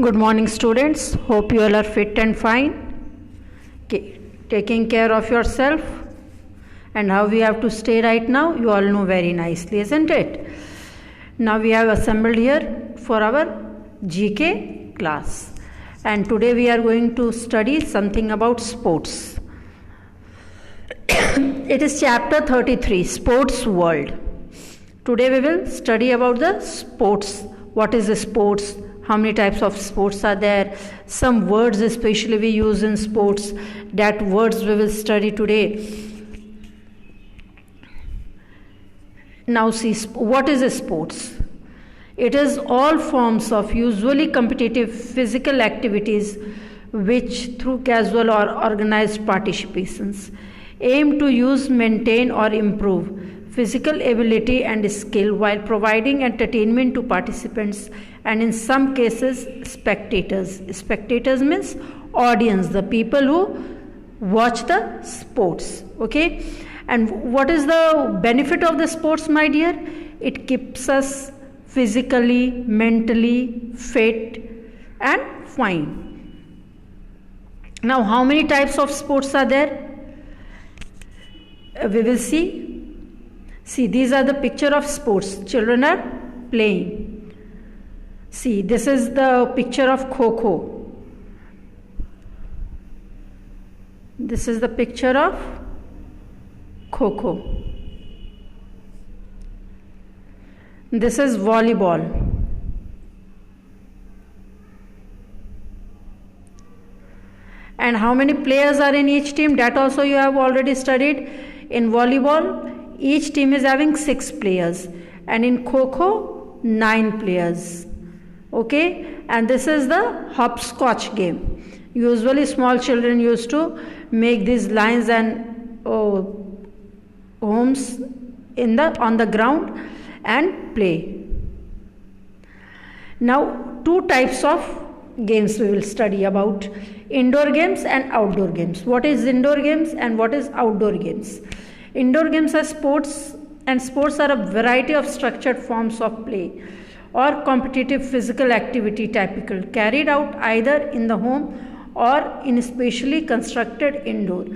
Good morning, students. Hope you all are fit and fine, taking care of yourself, and how we have to stay right now. You all know very nicely, isn't it? Now we have assembled here for our GK class, and today we are going to study something about sports. It is chapter 33, Sports World. Today we will study about the sports. What is the sports? How many types of sports are there? Some words especially we use in sports. That words we will study today. Now see, what is a sports? It is all forms of usually competitive physical activities which through casual or organized participations aim to use, maintain or improve physical ability and skill while providing entertainment to participants and in some cases spectators. Spectators means audience, the people who watch the sports. Okay, and what is the benefit of the sports, my dear? It keeps us physically, mentally fit and fine. Now how many types of sports are there? We will see. See, these are the picture of sports. Children are playing. See, this is the picture of Kho-Kho. This is the picture of Kho-Kho. This is volleyball. And how many players are in each team? That also you have already studied. In volleyball, each team is having 6 players, and in Kho-Kho 9 players. Okay, and this is the hopscotch game. Usually small children used to make these lines and homes on the ground and play. Now 2 types of games we will study about: indoor games and outdoor games. What is indoor games and what is outdoor games? Indoor games are sports, and sports are a variety of structured forms of play or competitive physical activity typical carried out either in the home or in specially constructed indoor.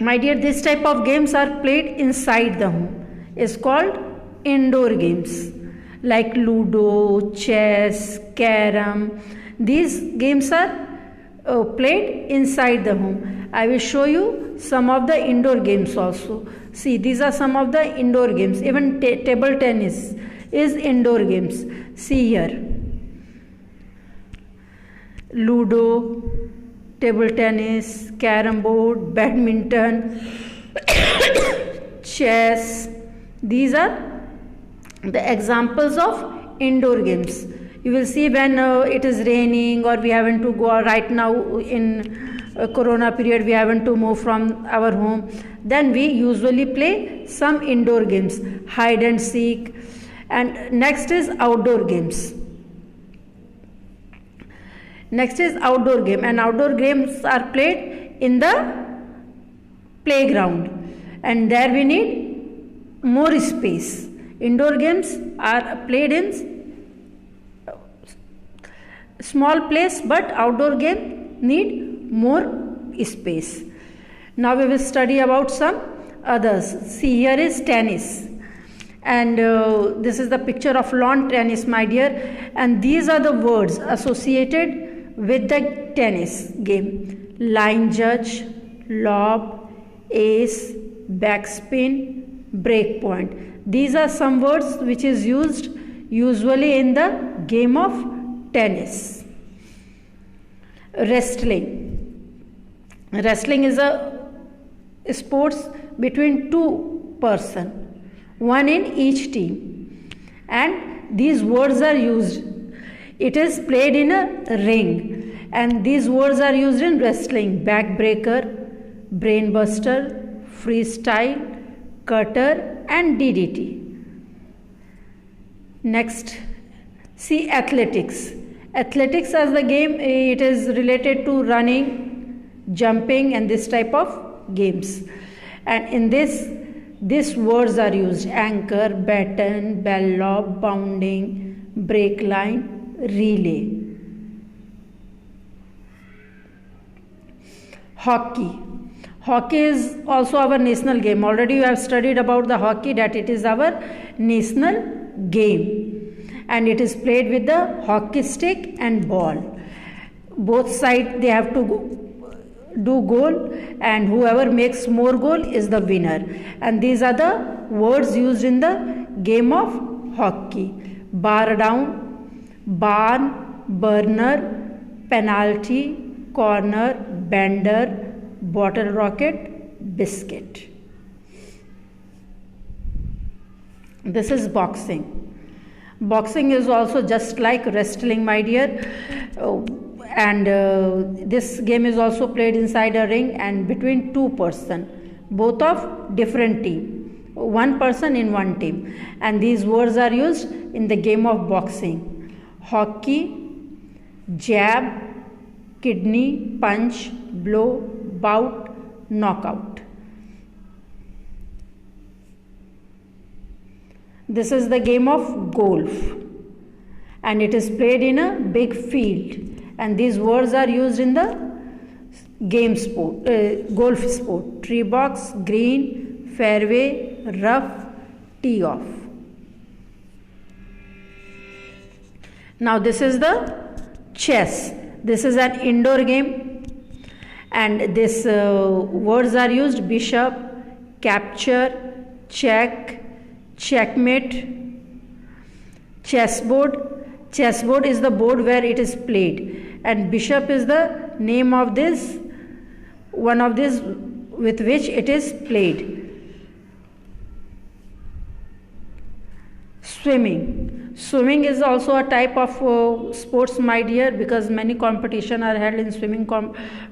My dear, this type of games are played inside the home. Is called indoor games like Ludo, chess, carom. These games are played inside the home. I will show you some of the indoor games also. See, these are some of the indoor games. Even table tennis is indoor games. See here. Ludo, table tennis, carom board, badminton, chess. These are the examples of indoor games. You will see when it is raining or we haven't to go right now in corona period, we haven't to move from our home, then we usually play some indoor games, hide and seek. And next is outdoor games. Next is outdoor game, and outdoor games are played in the playground, and there we need more space. Indoor games are played in small place, but outdoor game need more space. Now we will study about some others. See, here is tennis, and this is the picture of lawn tennis, my dear, and these are the words associated with the tennis game: line judge, lob, ace, backspin, break point. These are some words which is used usually in the game of tennis. Wrestling. Wrestling is a sports between 2 persons, one in each team, and these words are used. It is played in a ring, and these words are used in wrestling: backbreaker, brainbuster, freestyle, cutter and DDT. Next, see athletics. Athletics as the game, it is related to running, jumping and this type of games. And in this these words are used: anchor, baton, bell lob, bounding, break line, relay. Hockey. Hockey is also our national game. Already you have studied about the hockey, that it is our national game, and it is played with the hockey stick and ball. Both sides they have to do goal, and whoever makes more goal is the winner. And these are the words used in the game of hockey: bar down, barn, burner, penalty, corner, bender, bottle rocket, biscuit. This is boxing. Boxing is also just like wrestling, my dear. And this game is also played inside a ring and between two persons, both of different team, one person in one team. And these words are used in the game of boxing: hockey, jab, kidney, punch, blow, bout, knockout. This is the game of golf, and it is played in a big field, and these words are used in the golf sport: tree box, green, fairway, rough, tee off. Now this is the chess. This is an indoor game, and this words are used: bishop, capture, check, checkmate. Chessboard is the board where it is played, and bishop is the name of this one of this with which it is played. Swimming is also a type of sports, my dear, because many competition are held in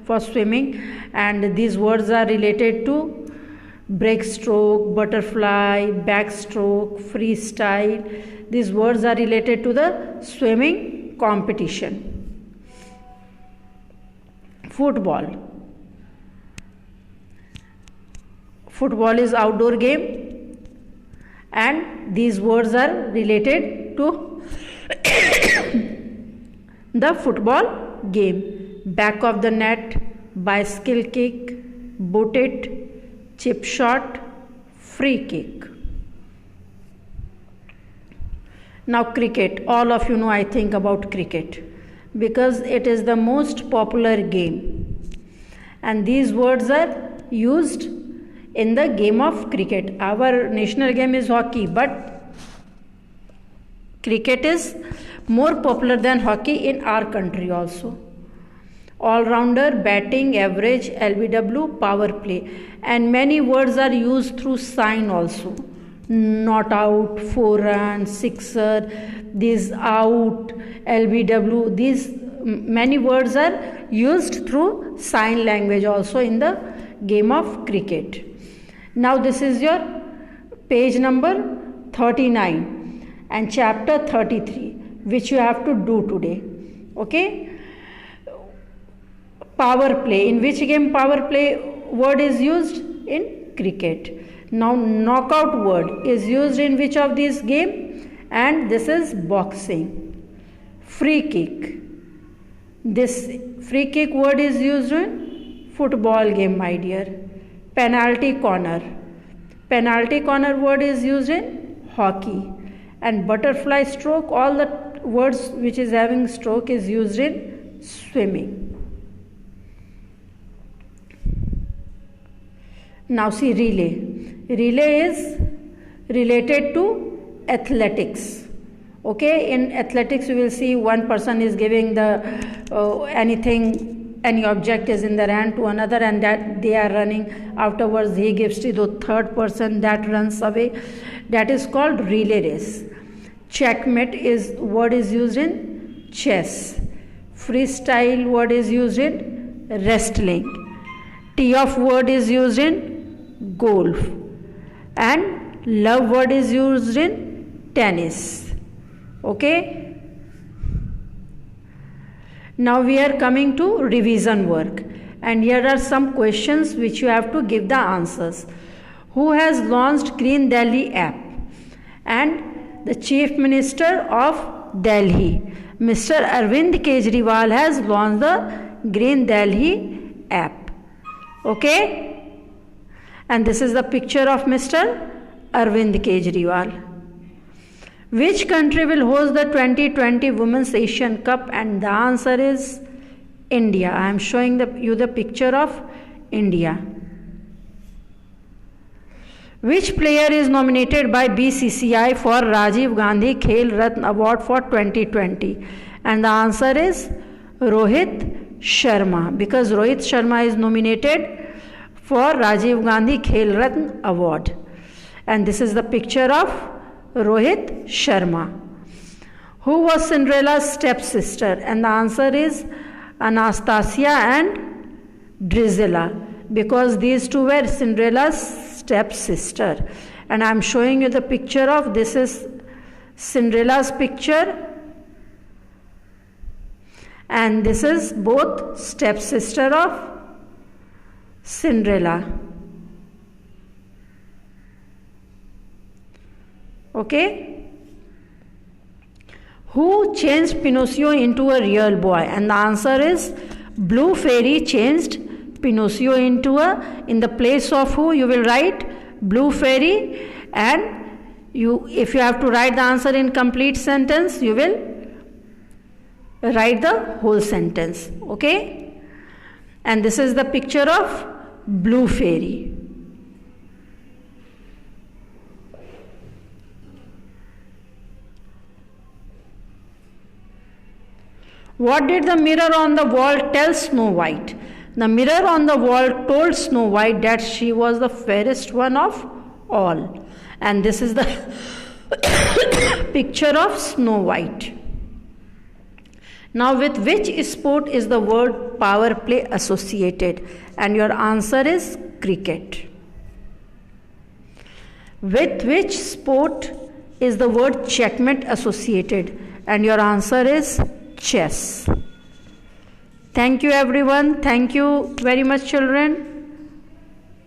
for swimming, and these words are related to breaststroke, butterfly, backstroke, freestyle. These words are related to the swimming competition. Football is outdoor game, and these words are related to the football game: back of the net, bicycle kick, boot it, chip shot, free kick. Now cricket, all of you know, I think, about cricket, because it is the most popular game, and these words are used in the game of cricket. Our national game is hockey, but cricket is more popular than hockey in our country also. All-rounder, batting average, LBW, power play, and many words are used through sign also: not out, 4 run, sixer, this out, LBW. These many words are used through sign language also in the game of cricket. Now this is your page number 39 and chapter 33, which you have to do today. Okay? Power play. In which game power play word is used? In cricket. Now knockout word is used in which of these game? And this is boxing. Free kick. This free kick word is used in football game, my dear. Penalty corner. Penalty corner word is used in hockey. And butterfly stroke, all the words which is having stroke is used in swimming. Now see relay. Relay is related to athletics. Okay, in athletics you will see one person is giving the any object is in their hand to another, and that they are running. Afterwards he gives to the third person that runs away. That is called relay race. Checkmate is word is used in chess. Freestyle word is used in wrestling. Tee off word is used in golf, and love word is used in tennis. Okay, now we are coming to revision work, and here are some questions which you have to give the answers. Who has launched Green Delhi app? And the Chief Minister of Delhi. Mr. Arvind Kejriwal has launched the Green Delhi app. Okay? And this is the picture of Mr. Arvind Kejriwal. Which country will host the 2020 Women's Asian Cup? And the answer is India. I am showing you the picture of India. Which player is nominated by BCCI for Rajiv Gandhi Khel Ratna Award for 2020? And the answer is Rohit Sharma, because Rohit Sharma is nominated for Rajiv Gandhi Khel Ratna Award. And this is the picture of Rohit Sharma. Who was Cinderella's stepsister? And the answer is Anastasia and Drizella, because these two were Cinderella's stepsister. And I am showing you the picture of, this is Cinderella's picture, and this is both stepsister of Cinderella. Okay? Who changed Pinocchio into a real boy? And the answer is Blue Fairy changed Pinocchio into in the place of who you will write Blue Fairy, and if you have to write the answer in complete sentence, you will write the whole sentence. Okay? And this is the picture of Blue Fairy. What did the mirror on the wall tell Snow White? The mirror on the wall told Snow White that she was the fairest one of all. And this is the picture of Snow White. Now, with which sport is the word power play associated? And your answer is cricket. With which sport is the word checkmate associated? And your answer is chess. Thank you everyone. Thank you very much, children.